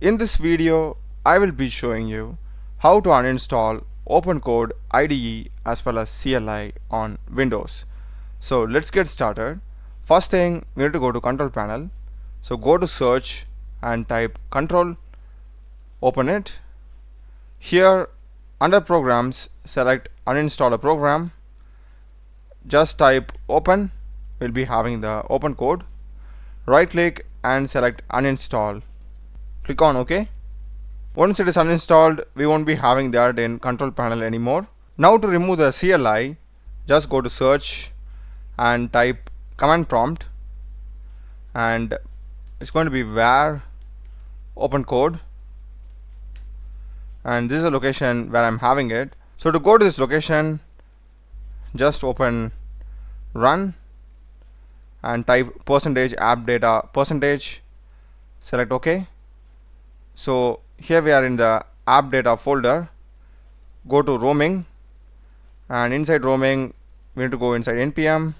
In this video, I will be showing you how to uninstall OpenCode IDE as well as CLI on Windows. So let's get started. First thing, we need to go to Control Panel. So go to Search and type Control, open it. Here under Programs, select Uninstall a Program. Just type Open. We'll be having the OpenCode. Right click and select Uninstall. Click on OK. Once it is uninstalled, we won't be having that in Control Panel anymore. Now to remove the CLI, just go to Search and type command prompt, and it's going to be var OpenCode, and this is the location where I'm having it. So to go to this location, just open run and type %app data %, select OK. So here we are in the app data folder. Go to roaming, and inside roaming we need to go inside npm,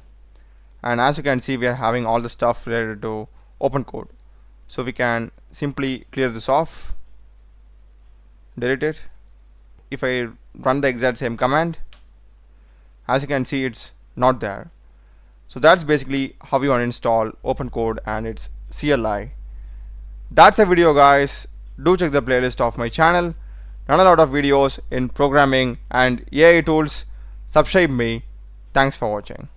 and as you can see, we are having all the stuff related to OpenCode. So we can simply clear this off, delete it. If I run the exact same command, as you can see, it's not there. So that's basically how you uninstall OpenCode and its CLI. That's a video, guys. Do check the playlist of my channel. Run a lot of videos in programming and AI tools. Subscribe me. Thanks for watching.